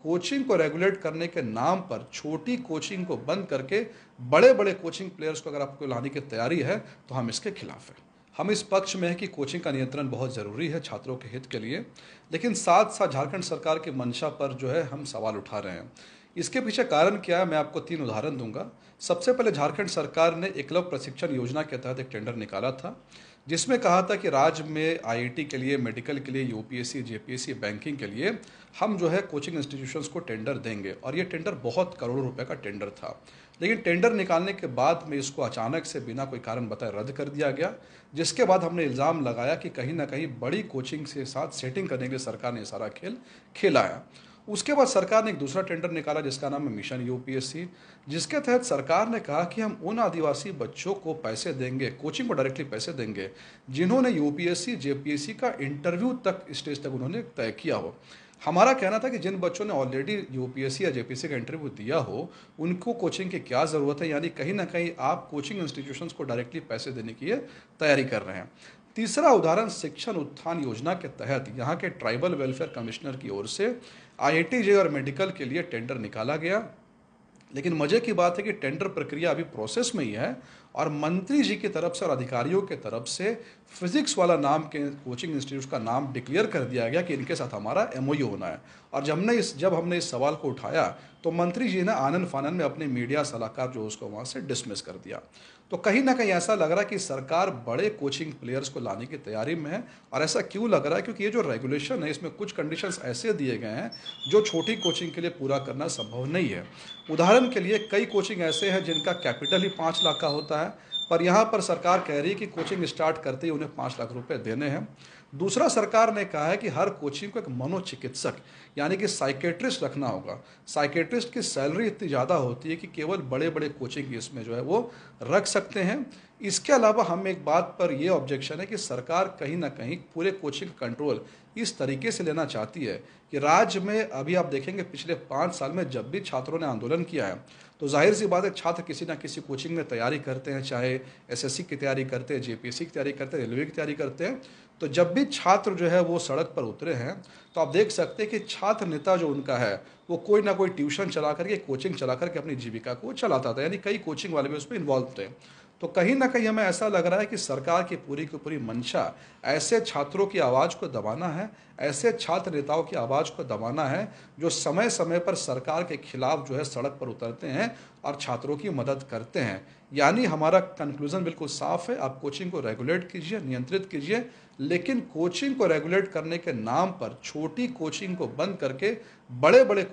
Coaching को regulate करने के नाम पर छोटी कोचिंग को बंद करके बड़े बड़े कोचिंग प्लेयर्स को अगर आपको लाने की तैयारी है तो हम इसके खिलाफ हैं। हम इस पक्ष में है कि कोचिंग का नियंत्रण बहुत ज़रूरी है छात्रों के हित के लिए, लेकिन साथ साथ झारखंड सरकार की मंशा पर जो है हम सवाल उठा रहे हैं। इसके पीछे कारण क्या है, मैं आपको 3 उदाहरण दूंगा। सबसे पहले झारखंड सरकार ने एकलव्य प्रशिक्षण योजना के तहत एक टेंडर निकाला था, जिसमें कहा था कि राज्य में आईआईटी के लिए, मेडिकल के लिए, यूपीएससी, जेपीएससी, बैंकिंग के लिए हम जो है कोचिंग इंस्टीट्यूशंस को टेंडर देंगे, और ये टेंडर बहुत करोड़ों रुपए का टेंडर था। लेकिन टेंडर निकालने के बाद में इसको अचानक से बिना कोई कारण बताए रद्द कर दिया गया, जिसके बाद हमने इल्ज़ाम लगाया कि कहीं ना कहीं बड़ी कोचिंग के साथ सेटिंग करने के लिए सरकार ने सारा खेल खेला है। उसके बाद सरकार ने एक दूसरा टेंडर निकाला जिसका नाम है मिशन यूपीएससी, जिसके तहत सरकार ने कहा कि हम उन आदिवासी बच्चों को पैसे देंगे, कोचिंग को डायरेक्टली पैसे देंगे, जिन्होंने यूपीएससी जेपीएससी का इंटरव्यू तक स्टेज तक उन्होंने तय किया हो। हमारा कहना था कि जिन बच्चों ने ऑलरेडी यूपीएससी या जेपीएससी का इंटरव्यू दिया हो, उनको कोचिंग की क्या ज़रूरत है, यानी कहीं ना कहीं आप कोचिंग इंस्टीट्यूशंस को डायरेक्टली पैसे देने की तैयारी कर रहे हैं। तीसरा उदाहरण शिक्षण उत्थान योजना के तहत यहाँ के ट्राइबल वेलफेयर कमिश्नर की ओर से आईआईटी जे और मेडिकल के लिए टेंडर निकाला गया, लेकिन मजे की बात है कि टेंडर प्रक्रिया अभी प्रोसेस में ही है, और मंत्री जी की तरफ से और अधिकारियों की तरफ से फिजिक्स वाला नाम के कोचिंग इंस्टीट्यूट का नाम डिक्लेयर कर दिया गया कि इनके साथ हमारा एमओयू होना है। और जब हमने इस सवाल को उठाया तो मंत्री जी ने आनन फानन में अपने मीडिया सलाहकार जो उसको वहाँ से डिसमिस कर दिया। तो कहीं ना कहीं ऐसा लग रहा है कि सरकार बड़े कोचिंग प्लेयर्स को लाने की तैयारी में है। और ऐसा क्यों लग रहा है? क्योंकि ये जो रेगुलेशन है इसमें कुछ कंडीशंस ऐसे दिए गए हैं जो छोटी कोचिंग के लिए पूरा करना संभव नहीं है। उदाहरण के लिए कई कोचिंग ऐसे हैं जिनका कैपिटल ही 5 लाख का होता है, पर यहाँ पर सरकार कह रही है कि कोचिंग स्टार्ट करते ही उन्हें 5 लाख रुपए देने हैं। दूसरा, सरकार ने कहा है कि हर कोचिंग को एक मनोचिकित्सक यानी कि साइकेट्रिस्ट रखना होगा। साइकेट्रिस्ट की सैलरी इतनी ज़्यादा होती है कि केवल बड़े बड़े कोचिंग इसमें जो है वो रख सकते हैं। इसके अलावा हम एक बात पर यह ऑब्जेक्शन है कि सरकार कहीं ना कहीं पूरे कोचिंग कंट्रोल इस तरीके से लेना चाहती है कि राज्य में अभी आप देखेंगे पिछले 5 साल में जब भी छात्रों ने आंदोलन किया है तो जाहिर सी बात है छात्र किसी ना किसी कोचिंग में तैयारी करते हैं, चाहे एसएससी की तैयारी करते हैं, जेपीएससी की तैयारी करते हैं, रेलवे की तैयारी करते हैं। तो जब भी छात्र जो है वो सड़क पर उतरे हैं तो आप देख सकते हैं कि छात्र नेता जो उनका है वो कोई ना कोई ट्यूशन चला करके, कोचिंग चला करके अपनी जीविका को चलाता था, यानी कई कोचिंग वाले भी उसमें इन्वॉल्व थे। तो कहीं ना कहीं हमें ऐसा लग रहा है कि सरकार की पूरी मंशा ऐसे छात्रों की आवाज़ को दबाना है, ऐसे छात्र नेताओं की आवाज़ को दबाना है जो समय समय पर सरकार के खिलाफ जो है सड़क पर उतरते हैं और छात्रों की मदद करते हैं। यानी हमारा कंक्लूजन बिल्कुल साफ है, आप कोचिंग को रेगुलेट कीजिए, नियंत्रित कीजिए, लेकिन कोचिंग को रेगुलेट करने के नाम पर छोटी कोचिंग को बंद करके बड़े बड़े